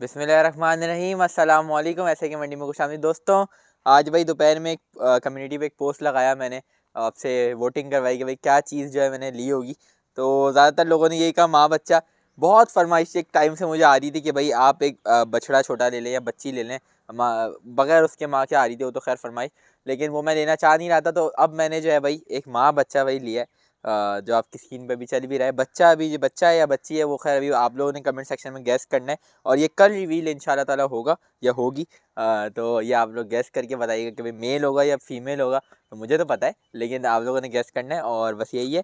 बिस्मिल्लाहिर्रहमानिर्रहीम, अस्सलाम वालेकुम। ऐसे कि मंडी में खुशामदीद दोस्तों। आज भाई दोपहर में एक कम्युनिटी पे एक पोस्ट लगाया मैंने, आपसे वोटिंग करवाई कि भाई क्या चीज़ जो है मैंने ली होगी। तो ज़्यादातर लोगों ने यही कहा माँ बच्चा। बहुत फरमाइश एक टाइम से मुझे आ रही थी कि भाई आप एक बछड़ा छोटा ले लें या बच्ची ले लें, माँ बगैर उसके माँ के आ रही थी वो तो खैर फरमाइश, लेकिन वो मैं लेना चाह नहीं रहा था। तो अब मैंने जो है भाई एक माँ बच्चा वही लिया है, जो आपकी स्क्रीन पे भी चल भी रहा है। बच्चा अभी जो बच्चा है या बच्ची है वो खैर अभी आप लोगों ने कमेंट सेक्शन में गैस करना है, और ये कल रिवील इंशाल्लाह ताला होगा या होगी। तो ये आप लोग गैस करके बताइएगा कि भाई मेल होगा या फीमेल होगा। तो मुझे तो पता है, लेकिन आप लोगों ने गैस करना है, और बस यही है।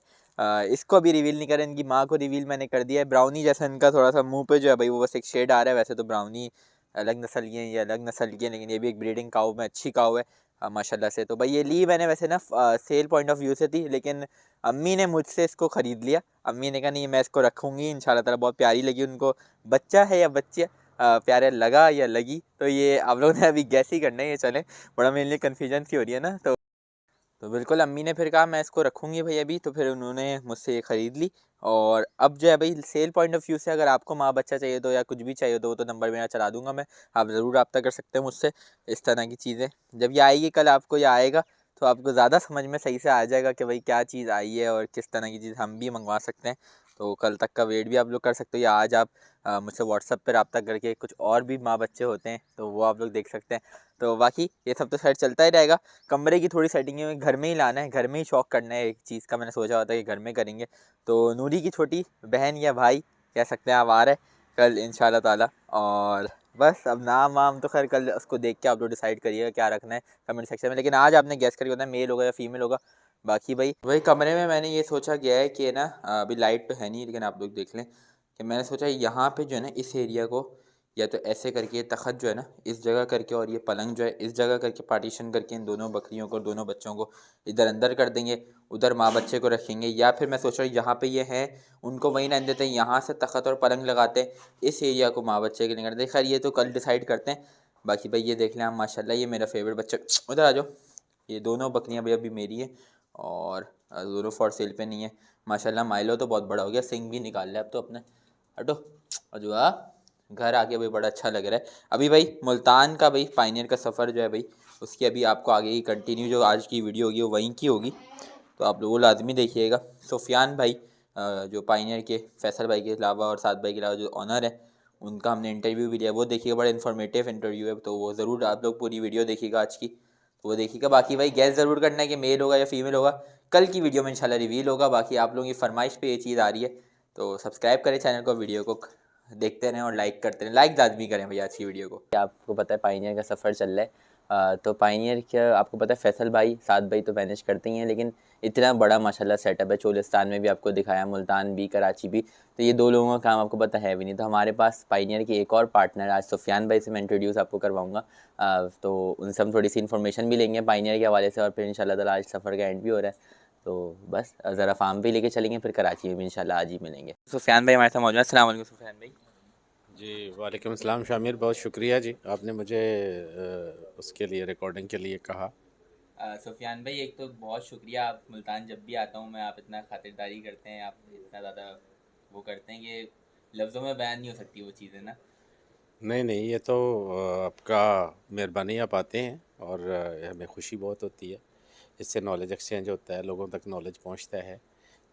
इसको अभी रिवील नहीं करें, इनकी माँ को रिवील मैंने कर दिया है। ब्राउनी जैसा इनका थोड़ा सा मुंह पे जो है भाई वो बस एक शेड आ रहा है। वैसे तो ब्राउनी अलग नस्ल की है, ये अलग नस्ल की है, लेकिन ये भी एक ब्रीडिंग काऊ में अच्छी काऊ है माशाल्लाह से। तो भाई ये ली मैंने वैसे ना सेल पॉइंट ऑफ व्यू से थी, लेकिन अम्मी ने मुझसे इसको ख़रीद लिया। अम्मी ने कहा नहीं मैं इसको रखूँगी इंशाल्लाह ताला, बहुत प्यारी लगी उनको। बच्चा है या बच्ची है, प्यारे लगा या लगी, तो ये आप लोगों ने अभी गैस ही करना है। ये चलें, बड़ा मेरे लिए कन्फ्यूजन सी हो रही है ना। तो बिल्कुल अम्मी ने फिर कहा मैं इसको रखूँगी भाई अभी, तो फिर उन्होंने मुझसे ये ख़रीद ली। और अब जो है भाई सेल पॉइंट ऑफ व्यू से अगर आपको माँ बच्चा चाहिए तो या कुछ भी चाहिए तो वो तो नंबर मेरा चला दूँगा मैं, आप ज़रूर रब्ता कर सकते हैं मुझसे। इस तरह की चीज़ें जब ये आएगी, कल आपको ये आएगा तो आपको ज़्यादा समझ में सही से आ जाएगा कि भाई क्या चीज़ आई है और किस तरह की चीज़ हम भी मंगवा सकते हैं। तो कल तक का वेट भी आप लोग कर सकते हो, या आज आप मुझसे व्हाट्सएप पर रब्ता करके, कुछ और भी माँ बच्चे होते हैं तो वो आप लोग देख सकते हैं। तो बाकी ये सब तो खैर चलता ही रहेगा। कमरे की थोड़ी सेटिंग में घर में ही लाना है, घर में ही शौक करना है एक चीज़ का। मैंने सोचा हुआ था कि घर में करेंगे। तो नूरी की छोटी बहन या भाई कह सकते हैं, आप आ रहे हैं कल इंशाल्लाह ताला। और बस अब नाम वाम तो खैर कल उसको देख के आप लोग डिसाइड करिएगा क्या रखना है कमेंट सेक्शन में, लेकिन आज आपने गैस करके बताया मेल होगा या फीमेल होगा। बाकी भाई वही कमरे में मैंने ये सोचा गया है कि ना, अभी लाइट तो है नहीं, लेकिन आप लोग देख लें कि मैंने सोचा यहाँ पे जो है ना इस एरिया को या तो ऐसे करके ये तख़त जो है ना इस जगह करके, और ये पलंग जो है इस जगह करके पार्टीशन करके इन दोनों बकरियों को, दोनों बच्चों को इधर अंदर कर देंगे, उधर माँ बच्चे को रखेंगे। या फिर मैं सोच रहा हूँ यहाँ पे ये हैं उनको वहीं रहने देते हैं, यहाँ से तख़त और पलंग लगाते हैं, इस एरिया को माँ बच्चे के लिए करते हैं। खैर ये तो कल डिसाइड करते हैं। बाकी भाई ये देख लें आप, माशाल्लाह ये मेरा फेवरेट बच्चा, उधर आ जाओ। ये दोनों बकरियाँ भाई अभी मेरी है, और दोनों फॉर सेल पे नहीं है। माशाल्लाह माइलो तो बहुत बड़ा हो गया, सिंग भी निकाल लिया अब तो अपने। हटो जो घर आके भाई बड़ा अच्छा लग रहा है। अभी भाई मुल्तान का भाई पाइनियर का सफ़र जो है भाई, उसकी अभी आपको आगे ही कंटिन्यू जो आज की वीडियो होगी वो वहीं की होगी, तो आप लोग वो लाजमी देखिएगा। सुफियान भाई जो पाइनियर के, फैसल भाई के अलावा और साद भाई के अलावा जो ऑनर है, उनका हमने इंटरव्यू भी लिया, वो देखिएगा, बड़ा इन्फॉर्मेटिव इंटरव्यू है। तो वो ज़रूर आप लोग पूरी वीडियो देखिएगा आज की, तो वो देखिएगा। बाकी भाई गैस ज़रूर करना है कि मेल होगा या फीमेल होगा, कल की वीडियो में इंशाल्लाह रिवील होगा। बाकी आप लोगों की फरमाइश पे ये चीज़ आ रही है, तो सब्सक्राइब करें चैनल को, वीडियो को देखते रहें और लाइक करते रहें। लाइक लाजमी करें भैया आज की वीडियो को। आपको पता है पाइनियर का सफ़र चल रहा है, तो पाइनियर क्या आपको पता है, फैसल भाई साद भाई तो मैनेज करते ही हैं, लेकिन इतना बड़ा माशाल्लाह सेटअप है। चोलिस्तान में भी आपको दिखाया, मुल्तान भी, कराची भी, तो ये दो लोगों का काम आपको पता है भी नहीं। तो हमारे पास पाइनियर के एक और पार्टनर, आज सुफियान भाई से मैं इंट्रोड्यूस आपको करवाऊँगा। तो उनसे हम थोड़ी सी इन्फॉर्मेशन भी लेंगे पाइनियर के हवाले से, और फिर इंशाल्लाह ताला आज सफ़र का एंड भी हो रहा है। तो बस ज़रा फार्म भी लेके चलेंगे, फिर कराची में भी इंशाल्लाह आज ही मिलेंगे। सुफियान भाई हमारे साथ मौजूद हैं। अस्सलाम वालेकुम सुफियान भाई। जी, वालेकुम अस्सलाम शामिर, बहुत शुक्रिया जी, आपने मुझे उसके लिए रिकॉर्डिंग के लिए कहा। सुफियान भाई एक तो बहुत शुक्रिया, आप मुल्तान जब भी आता हूँ मैं, आप इतना खातिरदारी करते हैं, आप इतना ज़्यादा वो करते हैं कि लफ्ज़ों में बयान नहीं हो सकती वो चीज़ें ना। नहीं नहीं, ये तो आपका मेहरबानी आप आते हैं, और हमें खुशी बहुत होती है, इससे नॉलेज एक्सचेंज होता है, लोगों तक नॉलेज पहुंचता है,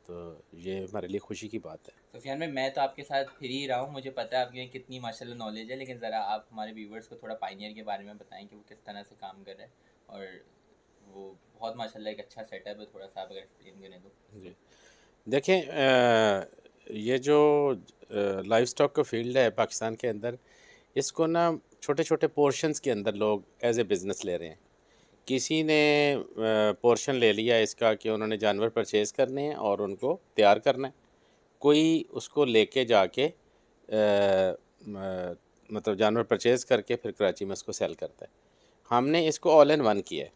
तो ये हमारे लिए खुशी की बात है। सुफियान भाई मैं तो आपके साथ फिर ही रहा हूँ, मुझे पता है आपके कितनी माशाल्लाह नॉलेज है, लेकिन ज़रा आप हमारे व्यूवर्स को थोड़ा पाइनियर के बारे में बताएं कि वो किस तरह से काम कर रहा है। और वो बहुत माशाल्लाह एक अच्छा सेटअप है, थोड़ा सा आप अगर एक्सप्लेन करें तो। जी, देखें, ये जो लाइव स्टॉक का फील्ड है पाकिस्तान के अंदर, इसको ना छोटे छोटे पोर्शंस के अंदर लोग एज ए बिज़नेस ले रहे हैं। किसी ने पोर्शन ले लिया इसका कि उन्होंने जानवर परचेज़ करने हैं और उनको तैयार करना है। कोई उसको लेके जाके मतलब जानवर परचेज़ करके फिर कराची में उसको सेल करता है। हमने इसको ऑल इन वन किया है।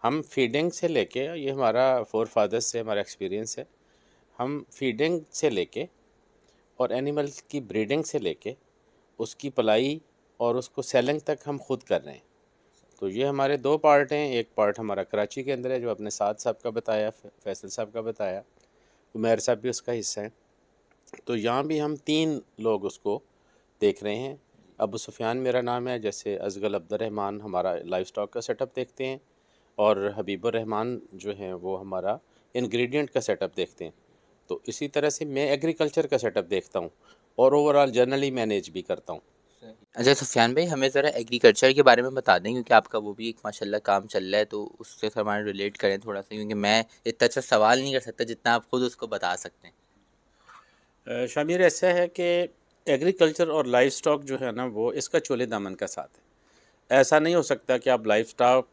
हम फीडिंग से लेके, ये हमारा फोर फादर्स से हमारा एक्सपीरियंस है, हम फीडिंग से लेके और एनिमल्स की ब्रीडिंग से लेके उसकी पलाई और उसको सेलिंग तक हम खुद कर रहे हैं। तो ये हमारे दो पार्ट हैं। एक पार्ट हमारा कराची के अंदर है, जो आपने साद साहब का बताया, फैसल साहब का बताया, उमैर साहब भी उसका हिस्सा है। तो यहाँ भी हम 3 लोग उसको देख रहे हैं। अबू सुफियान मेरा नाम है। जैसे अज़गल अब्दुर्रहमान हमारा लाइफ स्टॉक का सेटअप देखते हैं, और हबीबुर रहमान जो हैं वो हमारा इंग्रेडिएंट का सेटअप देखते हैं। तो इसी तरह से मैं एग्रीकल्चर का सेटअप देखता हूँ और ओवरऑल जनरली मैनेज भी करता हूँ। अच्छा सुफियान भाई, हमें ज़रा एग्रीकल्चर के बारे में बता दें, क्योंकि आपका वो भी एक माशाल्लाह काम चल रहा है, तो उससे हमारे रिलेट करें थोड़ा सा, क्योंकि मैं इतना अच्छा सवाल नहीं कर सकता जितना आप खुद उसको बता सकते हैं। शामिर, ऐसा है कि एग्रीकल्चर और लाइफ स्टॉक जो है ना वो इसका चोले दामन का साथ है। ऐसा नहीं हो सकता कि आप लाइफ स्टॉक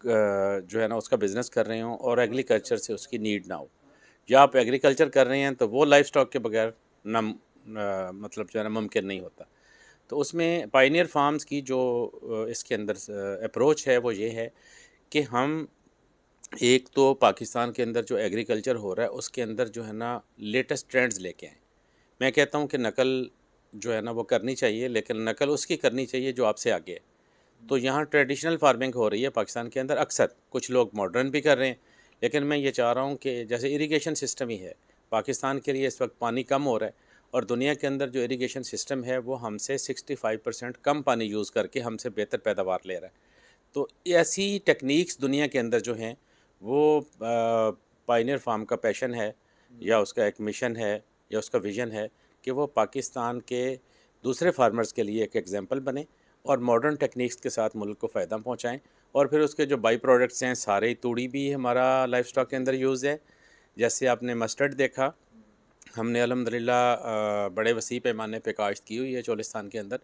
जो है ना उसका बिज़नेस कर रहे हों और एग्रीकल्चर से उसकी नीड ना हो, या आप एग्रीकल्चर कर रहे हैं तो वो लाइफ स्टॉक के बगैर ना मतलब जो है ना मुमकिन नहीं होता। तो उसमें पायनियर फार्म्स की जो इसके अंदर अप्रोच है वो ये है कि हम एक तो पाकिस्तान के अंदर जो एग्रीकल्चर हो रहा है उसके अंदर जो है ना लेटेस्ट ट्रेंड्स लेके आएँ। मैं कहता हूँ कि नकल जो है ना वो करनी चाहिए, लेकिन नकल उसकी करनी चाहिए जो आपसे आगे है। तो यहाँ ट्रेडिशनल फार्मिंग हो रही है पाकिस्तान के अंदर अक्सर, कुछ लोग मॉडर्न भी कर रहे हैं, लेकिन मैं ये चाह रहा हूँ कि जैसे इरिगेशन सिस्टम ही है, पाकिस्तान के लिए इस वक्त पानी कम हो रहा है, और दुनिया के अंदर जो इरिगेशन सिस्टम है वो हमसे 65% कम पानी यूज़ करके हमसे बेहतर पैदावार ले रहा है। तो ऐसी टेक्निक्स दुनिया के अंदर जो हैं वो पायनियर फार्म का पैशन है, या उसका एक मिशन है, या उसका विज़न है कि वो पाकिस्तान के दूसरे फार्मर्स के लिए एक एग्जांपल बने और मॉडर्न टेक्निक्स के साथ मुल्क को फ़ायदा पहुंचाएं। और फिर उसके जो बाई प्रोडक्ट्स हैं, सारे तूड़ी भी हमारा लाइफ स्टॉक के अंदर यूज़ है। जैसे आपने मस्टर्ड देखा, हमने अल्हम्दुलिल्लाह बड़े वसी पैमाने पे काश्त की हुई है चोलिस्तान के अंदर।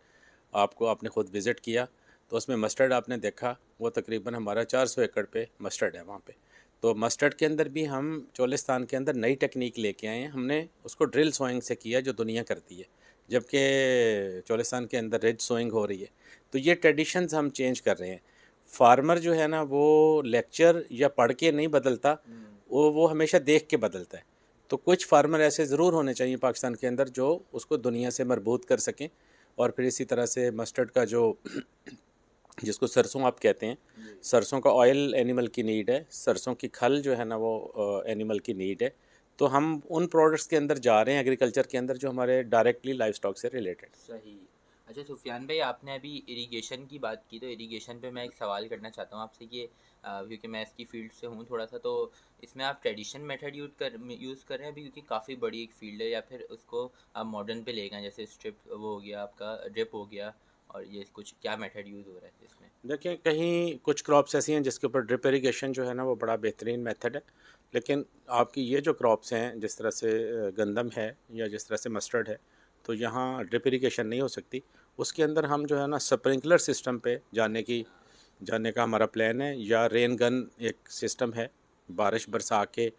आपने ख़ुद विज़िट किया तो उसमें मस्टर्ड आपने देखा, वो तकरीबन हमारा 400 एकड़ पे मस्टर्ड है वहाँ पे। तो मस्टर्ड के अंदर भी हम चोलिस्तान के अंदर नई टेक्निक लेके आए हैं। हमने उसको ड्रिल सोइंग से किया जो दुनिया करती है, जबकि चोलिस्तान के अंदर रिज सोइंग हो रही है। तो ये ट्रेडिशंस हम चेंज कर रहे हैं। फार्मर जो है ना वो लेक्चर या पढ़ के नहीं बदलता, वो हमेशा देख के बदलता है। तो कुछ फार्मर ऐसे ज़रूर होने चाहिए पाकिस्तान के अंदर जो उसको दुनिया से मरबूत कर सकें। और फिर इसी तरह से मस्टर्ड का जो जिसको सरसों आप कहते हैं, सरसों का ऑयल एनिमल की नीड है, सरसों की खल जो है ना वो एनिमल की नीड है। तो हम उन प्रोडक्ट्स के अंदर जा रहे हैं एग्रीकल्चर के अंदर जो हमारे डायरेक्टली लाइफ स्टॉक से रिलेटेड। सही। अच्छा सुफियान भाई, आपने अभी इरिगेशन की बात की, तो इरिगेशन पे मैं एक सवाल करना चाहता हूँ आपसे कि क्योंकि मैं इसकी फील्ड से हूँ थोड़ा सा, तो इसमें आप ट्रेडिशन मेथड यूज़ कर रहे हैं अभी, क्योंकि काफ़ी बड़ी एक फील्ड है, या फिर उसको आप मॉडर्न पे ले गए, जैसे स्ट्रिप वो हो गया आपका, ड्रिप हो गया, और ये कुछ क्या मेथड यूज़ हो रहा है इसमें? देखिए, कहीं कुछ क्रॉप्स ऐसी हैं जिसके ऊपर ड्रिप इरिगेशन जो है ना वो बड़ा बेहतरीन मेथड है, लेकिन आपकी ये जो क्रॉप्स हैं जिस तरह से गंदम है या जिस तरह से मस्टर्ड है, तो यहाँ ड्रिप इरिगेशन नहीं हो सकती। उसके अंदर हम जो है ना स्प्रिंकलर सिस्टम पे जाने का हमारा प्लान है, या रेन गन एक सिस्टम है, बारिश बरसा के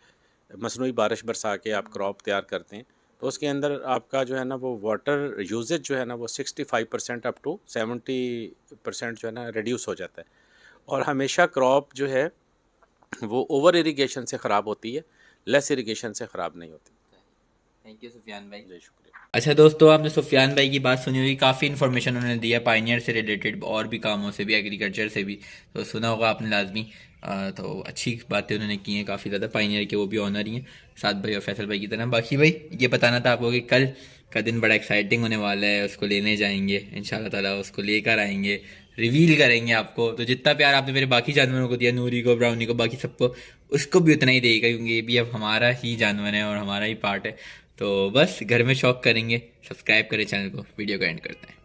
मसनूई बारिश बरसा के आप क्रॉप तैयार करते हैं। तो उसके अंदर आपका जो है ना वो वाटर यूजेज जो है ना वो 65% अप टू 70% जो है ना रिड्यूस हो जाता है। और हमेशा क्रॉप जो है वो ओवर इरिगेशन से ख़राब होती है, लेस इरिगेशन से ख़राब नहीं होती। थैंक यू सुफियान भाई। जी शुक्रिया। अच्छा दोस्तों, आपने सुफियान भाई की बात सुनी होगी, काफ़ी इन्फॉर्मेशन उन्होंने दिया पाइनियर से रिलेटेड, और भी कामों से भी, एग्रीकल्चर से भी, तो सुना होगा आपने लाजमी। तो अच्छी बातें उन्होंने की हैं काफ़ी ज़्यादा, पाइनियर के वो भी ऑनर ही हैं साद भाई और फैसल भाई की तरह। बाकी भाई ये बताना था आपको कि कल का दिन बड़ा एक्साइटिंग होने वाला है, उसको लेने जाएंगे इंशाल्लाह ताला, उसको लेकर आएंगे, रिवील करेंगे आपको। तो जितना प्यार आपने मेरे बाकी जानवरों को दिया, नूरी को, ब्राउनी को, बाकी सबको, उसको भी उतना ही देगा, क्योंकि ये भी अब हमारा ही जानवर है और हमारा ही पार्ट है। तो बस घर में शौक करेंगे। सब्सक्राइब करें चैनल को। वीडियो को एंड करते हैं।